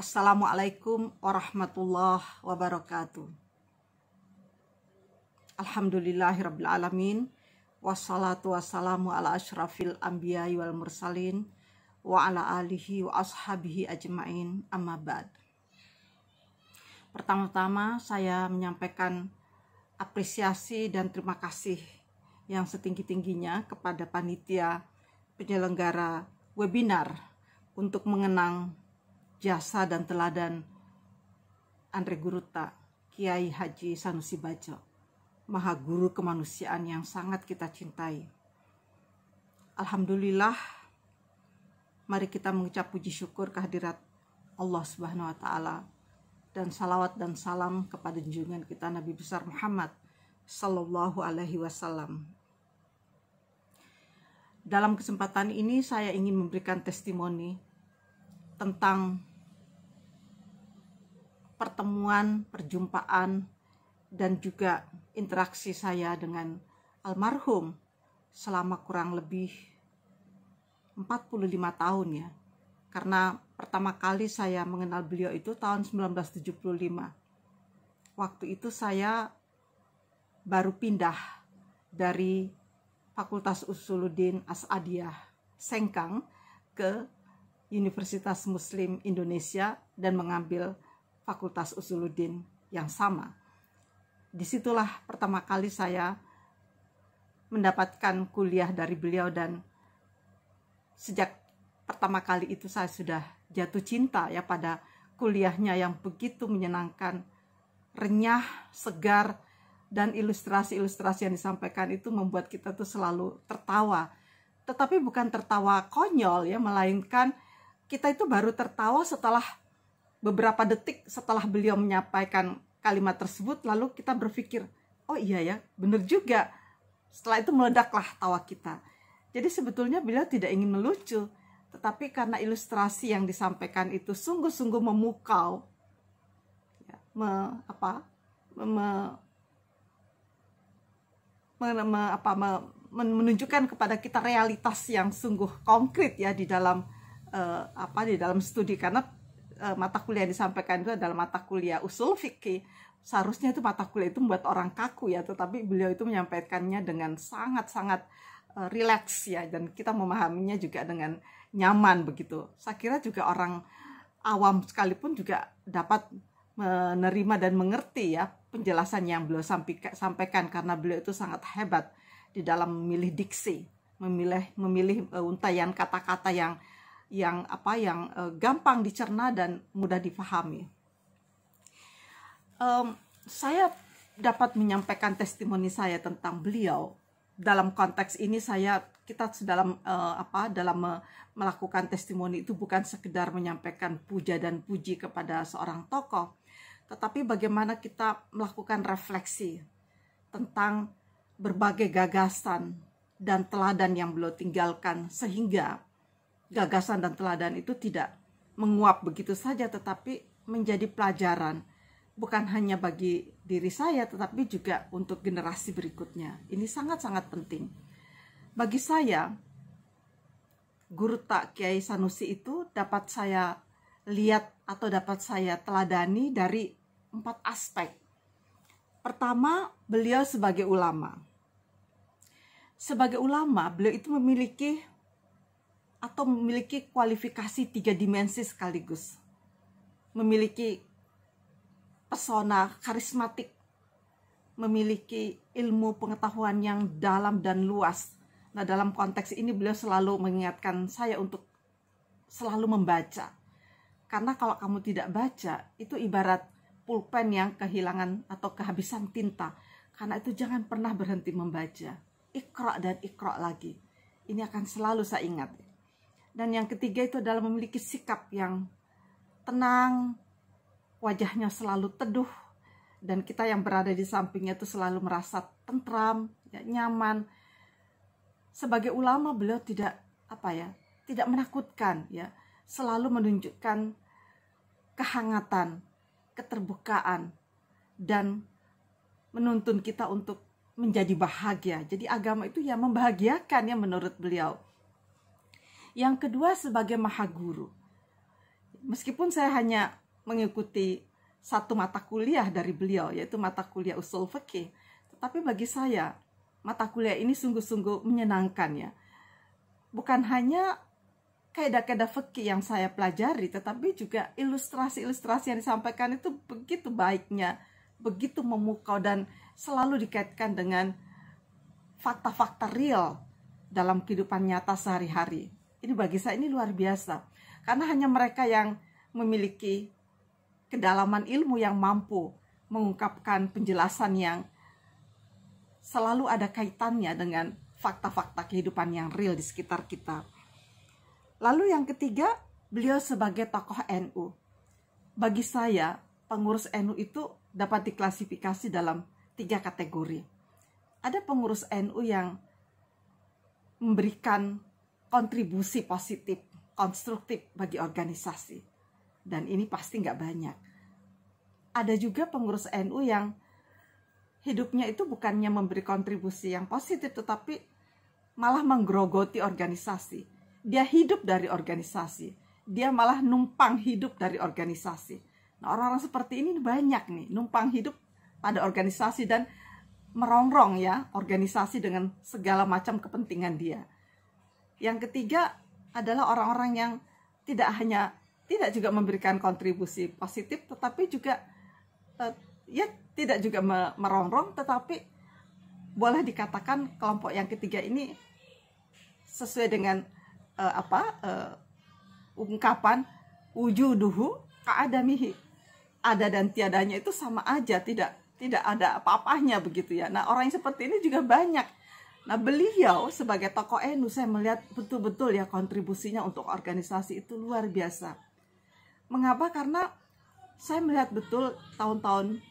Assalamualaikum warahmatullahi wabarakatuh. Alhamdulillahirabbil alamin. Wassalatu wassalamu ala asyrafil anbiya'i wal mursalin wa ala alihi wa ashabihi ajmain, amma ba'd. Pertama-tama saya menyampaikan apresiasi dan terima kasih yang setinggi-tingginya kepada panitia penyelenggara webinar untuk mengenang jasa dan teladan Andre Guruta, Kiai Haji Sanusi Badjo, Maha Guru kemanusiaan yang sangat kita cintai. Alhamdulillah, mari kita mengucap puji syukur kehadirat Allah Subhanahu wa Ta'ala, dan salawat dan salam kepada junjungan kita Nabi besar Muhammad Sallallahu Alaihi Wasallam. Dalam kesempatan ini saya ingin memberikan testimoni tentang pertemuan, perjumpaan, dan juga interaksi saya dengan almarhum selama kurang lebih 45 tahun ya. Karena pertama kali saya mengenal beliau itu tahun 1975. Waktu itu saya baru pindah dari Fakultas Usuluddin As'adiyah Sengkang ke Universitas Muslim Indonesia dan mengambil Fakultas Usuluddin yang sama. Disitulah pertama kali saya mendapatkan kuliah dari beliau, dan sejak pertama kali itu saya sudah jatuh cinta ya pada kuliahnya yang begitu menyenangkan, renyah, segar, dan ilustrasi-ilustrasi yang disampaikan itu membuat kita tuh selalu tertawa. Tetapi bukan tertawa konyol ya, melainkan kita itu baru tertawa setelah beberapa detik setelah beliau menyampaikan kalimat tersebut, lalu kita berpikir, oh iya ya, bener juga. Setelah itu meledaklah tawa kita. Jadi sebetulnya beliau tidak ingin melucu, tetapi karena ilustrasi yang disampaikan itu sungguh-sungguh memukau, ya, menunjukkan kepada kita realitas yang sungguh konkret ya di dalam studi. Karena mata kuliah yang disampaikan itu adalah mata kuliah usul fikih. Seharusnya itu mata kuliah itu membuat orang kaku ya, tetapi beliau itu menyampaikannya dengan sangat-sangat rileks ya, dan kita memahaminya juga dengan nyaman begitu. Saya kira juga orang awam sekalipun juga dapat menerima dan mengerti ya penjelasan yang beliau sampaikan, karena beliau itu sangat hebat di dalam memilih diksi, memilih untayan kata-kata yang gampang dicerna dan mudah dipahami. Saya dapat menyampaikan testimoni saya tentang beliau. Dalam konteks ini kita dalam melakukan testimoni itu bukan sekedar menyampaikan puja dan puji kepada seorang tokoh, tetapi bagaimana kita melakukan refleksi tentang berbagai gagasan dan teladan yang beliau tinggalkan, sehingga gagasan dan teladan itu tidak menguap begitu saja, tetapi menjadi pelajaran bukan hanya bagi diri saya, tetapi juga untuk generasi berikutnya. Ini sangat-sangat penting. Bagi saya, Guruta Kiai Sanusi itu dapat saya lihat atau dapat saya teladani dari 4 aspek. Pertama, beliau sebagai ulama. Sebagai ulama, beliau itu memiliki kualifikasi 3 dimensi sekaligus. Memiliki pesona karismatik, memiliki ilmu pengetahuan yang dalam dan luas. Nah, dalam konteks ini beliau selalu mengingatkan saya untuk selalu membaca. Karena kalau kamu tidak baca, itu ibarat pulpen yang kehilangan atau kehabisan tinta. Karena itu jangan pernah berhenti membaca. Iqra dan iqra lagi. Ini akan selalu saya ingat. Dan yang ketiga itu adalah memiliki sikap yang tenang, wajahnya selalu teduh, dan kita yang berada di sampingnya itu selalu merasa tentram, ya, nyaman. Sebagai ulama beliau tidak menakutkan ya, selalu menunjukkan kehangatan, keterbukaan, dan menuntun kita untuk menjadi bahagia. Jadi agama itu ya membahagiakan ya menurut beliau. Yang kedua, sebagai maha guru. meskipun saya hanya mengikuti satu mata kuliah dari beliau, yaitu mata kuliah usul fikih, tetapi bagi saya mata kuliah ini sungguh-sungguh menyenangkan ya. Bukan hanya kaidah-kaidah fikih yang saya pelajari, tetapi juga ilustrasi-ilustrasi yang disampaikan itu begitu baiknya, begitu memukau, dan selalu dikaitkan dengan fakta-fakta real dalam kehidupan nyata sehari-hari. Ini bagi saya ini luar biasa, karena hanya mereka yang memiliki kedalaman ilmu yang mampu mengungkapkan penjelasan yang selalu ada kaitannya dengan fakta-fakta kehidupan yang real di sekitar kita. Lalu yang ketiga, beliau sebagai tokoh NU. Bagi saya, pengurus NU itu dapat diklasifikasi dalam 3 kategori. Ada pengurus NU yang memberikan kontribusi positif, konstruktif bagi organisasi. Dan ini pasti nggak banyak. Ada juga pengurus NU yang hidupnya itu bukannya memberi kontribusi yang positif, tetapi malah menggerogoti organisasi. Dia hidup dari organisasi. Dia malah numpang hidup dari organisasi. Nah, orang-orang seperti ini banyak nih, numpang hidup pada organisasi dan merongrong ya organisasi dengan segala macam kepentingan dia. Yang ketiga adalah orang-orang yang tidak juga memberikan kontribusi positif, tetapi juga tidak juga merongrong, tetapi boleh dikatakan kelompok yang ketiga ini sesuai dengan ungkapan wujuduhu ka'adamihi, ada dan tiadanya itu sama aja, tidak ada apa-apanya begitu ya. Nah, orang yang seperti ini juga banyak. Nah, beliau sebagai tokoh NU, saya melihat betul-betul ya kontribusinya untuk organisasi itu luar biasa. Mengapa? Karena saya melihat betul tahun-tahun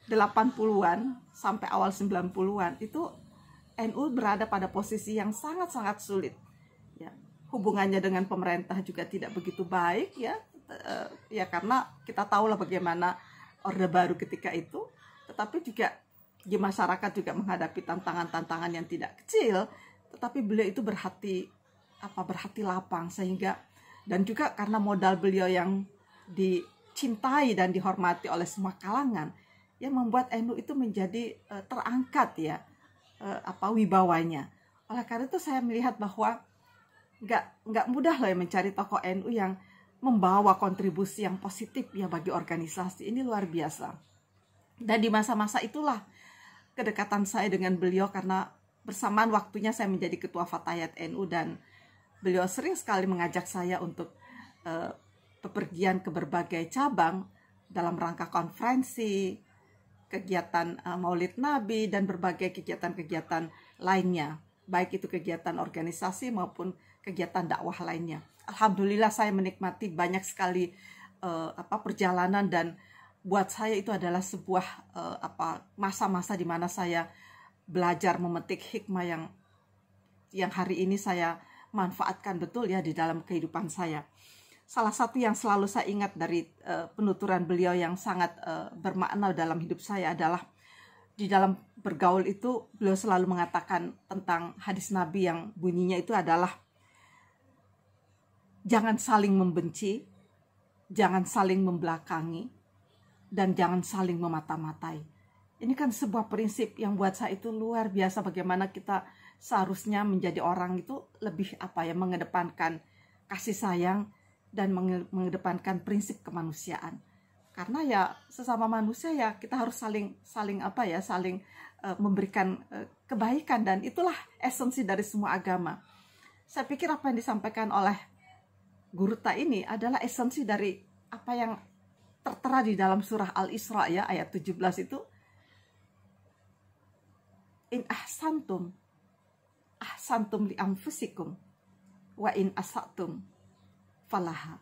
80-an sampai awal 90-an itu NU berada pada posisi yang sangat-sangat sulit. Ya, hubungannya dengan pemerintah juga tidak begitu baik ya. Ya karena kita tahulah bagaimana Orde Baru ketika itu. Tetapi juga di masyarakat juga menghadapi tantangan-tantangan yang tidak kecil, tetapi beliau itu berhati lapang, sehingga dan juga karena modal beliau yang dicintai dan dihormati oleh semua kalangan yang membuat NU itu menjadi terangkat ya wibawanya. Oleh karena itu saya melihat bahwa nggak mudah loh ya mencari tokoh NU yang membawa kontribusi yang positif ya bagi organisasi. Ini luar biasa. Dan di masa-masa itulah kedekatan saya dengan beliau, karena bersamaan waktunya saya menjadi ketua Fatayat NU dan beliau sering sekali mengajak saya untuk bepergian ke berbagai cabang dalam rangka konferensi, kegiatan Maulid Nabi, dan berbagai kegiatan-kegiatan lainnya, baik itu kegiatan organisasi maupun kegiatan dakwah lainnya. Alhamdulillah saya menikmati banyak sekali perjalanan, dan buat saya itu adalah sebuah masa-masa di mana saya belajar memetik hikmah yang hari ini saya manfaatkan betul ya di dalam kehidupan saya. Salah satu yang selalu saya ingat dari penuturan beliau yang sangat bermakna dalam hidup saya adalah di dalam bergaul itu beliau selalu mengatakan tentang hadis Nabi yang bunyinya itu adalah jangan saling membenci, jangan saling membelakangi, dan jangan saling memata-matai. Ini kan sebuah prinsip yang buat saya itu luar biasa, bagaimana kita seharusnya menjadi orang itu lebih mengedepankan kasih sayang dan mengedepankan prinsip kemanusiaan. Karena ya sesama manusia ya kita harus saling memberikan kebaikan, dan itulah esensi dari semua agama. Saya pikir apa yang disampaikan oleh Guru Ta ini adalah esensi dari apa yang tertera di dalam surah Al-Isra ya ayat 17 itu, in ahsantum li anfusikum wa in asatum falaha.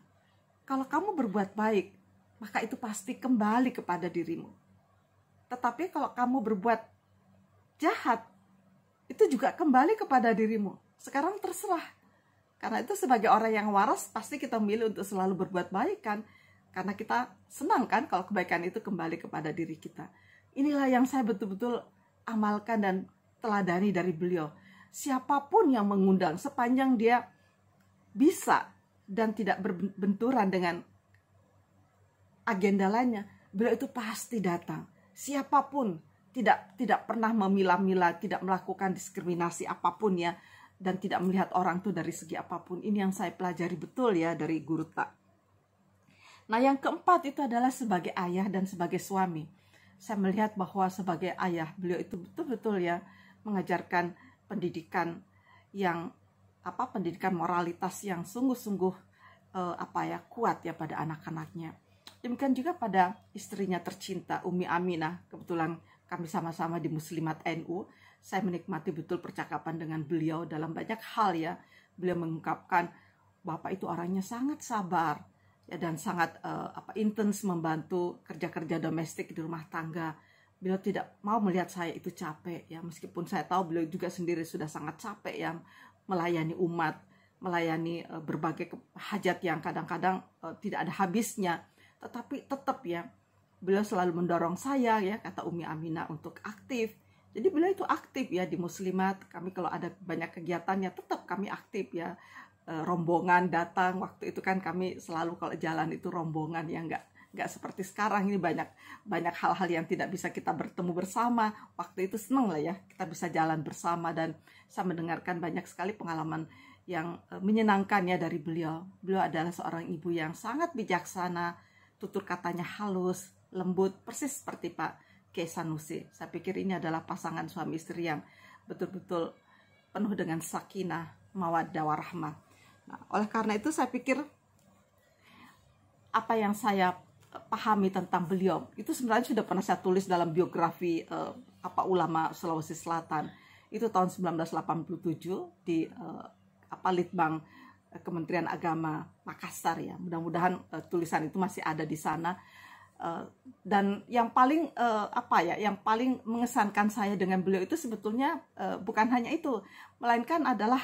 Kalau kamu berbuat baik, maka itu pasti kembali kepada dirimu. Tetapi kalau kamu berbuat jahat, itu juga kembali kepada dirimu. Sekarang terserah. Karena itu sebagai orang yang waras, pasti kita memilih untuk selalu berbuat baik kan. Karena kita senang kan kalau kebaikan itu kembali kepada diri kita. Inilah yang saya betul-betul amalkan dan teladani dari beliau. Siapapun yang mengundang, sepanjang dia bisa dan tidak berbenturan dengan agenda lainnya, beliau itu pasti datang. Siapapun, tidak pernah memilah-milah, tidak melakukan diskriminasi apapun ya, dan tidak melihat orang itu dari segi apapun. Ini yang saya pelajari betul ya dari Guru Tak. Nah, yang keempat itu adalah sebagai ayah dan sebagai suami. Saya melihat bahwa sebagai ayah, beliau itu betul-betul ya mengajarkan pendidikan yang pendidikan moralitas yang sungguh-sungguh kuat ya pada anak-anaknya. Demikian juga pada istrinya tercinta Umi Aminah. Kebetulan kami sama-sama di Muslimat NU. Saya menikmati betul percakapan dengan beliau dalam banyak hal ya. Beliau mengungkapkan Bapak itu orangnya sangat sabar ya, dan sangat intens membantu kerja-kerja domestik di rumah tangga. Beliau tidak mau melihat saya itu capek ya, meskipun saya tahu beliau juga sendiri sudah sangat capek ya melayani umat, melayani berbagai hajat yang kadang-kadang tidak ada habisnya. Tetapi tetap ya, beliau selalu mendorong saya ya, kata Umi Aminah, untuk aktif. Jadi beliau itu aktif ya di Muslimat. Kami kalau ada banyak kegiatannya tetap kami aktif ya. Rombongan datang, waktu itu kan kami selalu kalau jalan itu rombongan ya, nggak seperti sekarang ini banyak hal-hal yang tidak bisa kita bertemu bersama. Waktu itu senang lah ya kita bisa jalan bersama, dan saya mendengarkan banyak sekali pengalaman yang menyenangkan ya dari beliau. Beliau adalah seorang ibu yang sangat bijaksana, tutur katanya halus, lembut, persis seperti Pak Kiai Sanusi. Saya pikir ini adalah pasangan suami istri yang betul-betul penuh dengan sakinah, mawaddah warahmah. Nah, oleh karena itu saya pikir apa yang saya pahami tentang beliau itu sebenarnya sudah pernah saya tulis dalam biografi ulama Sulawesi Selatan. Itu tahun 1987 di Litbang Kementerian Agama Makassar ya. Mudah-mudahan tulisan itu masih ada di sana. Dan yang paling yang paling mengesankan saya dengan beliau itu sebetulnya bukan hanya itu, melainkan adalah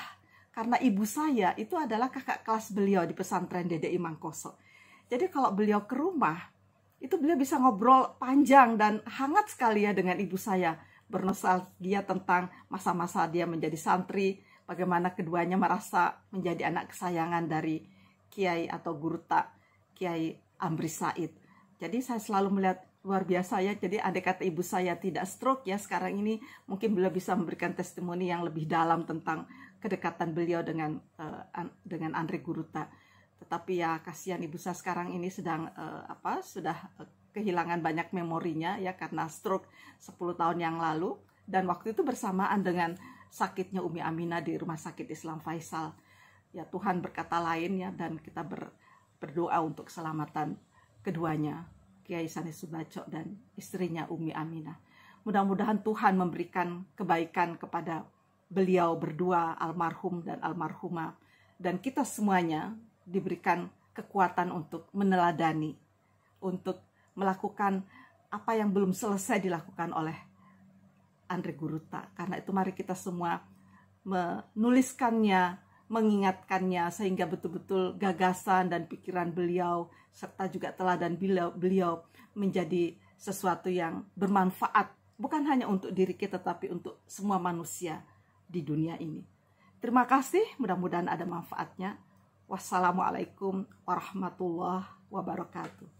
karena ibu saya itu adalah kakak kelas beliau di pesantren Dede Imangkoso. Jadi kalau beliau ke rumah itu beliau bisa ngobrol panjang dan hangat sekali ya dengan ibu saya, bernostalgia tentang masa-masa dia menjadi santri, bagaimana keduanya merasa menjadi anak kesayangan dari Kiai atau Guru Tak Kiai Amri Said. Jadi saya selalu melihat luar biasa ya. Jadi andai kata ibu saya tidak stroke ya sekarang ini, mungkin beliau bisa memberikan testimoni yang lebih dalam tentang kedekatan beliau dengan Andre Guru Tak. Tetapi ya kasihan ibu saya sekarang ini sedang sudah kehilangan banyak memorinya ya karena stroke 10 tahun yang lalu, dan waktu itu bersamaan dengan sakitnya Umi Aminah di Rumah Sakit Islam Faisal. Ya Tuhan berkata lain ya, dan kita berdoa untuk keselamatan keduanya, Kiai Sanis Subacok dan istrinya Umi Aminah. Mudah-mudahan Tuhan memberikan kebaikan kepada beliau berdua, almarhum dan almarhumah, dan kita semuanya diberikan kekuatan untuk meneladani, untuk melakukan apa yang belum selesai dilakukan oleh Andre Guru Tak. Karena itu mari kita semua menuliskannya, mengingatkannya, sehingga betul-betul gagasan dan pikiran beliau serta juga teladan beliau menjadi sesuatu yang bermanfaat, bukan hanya untuk diri kita tapi untuk semua manusia di dunia ini. Terima kasih, mudah-mudahan ada manfaatnya. Wassalamualaikum warahmatullahi wabarakatuh.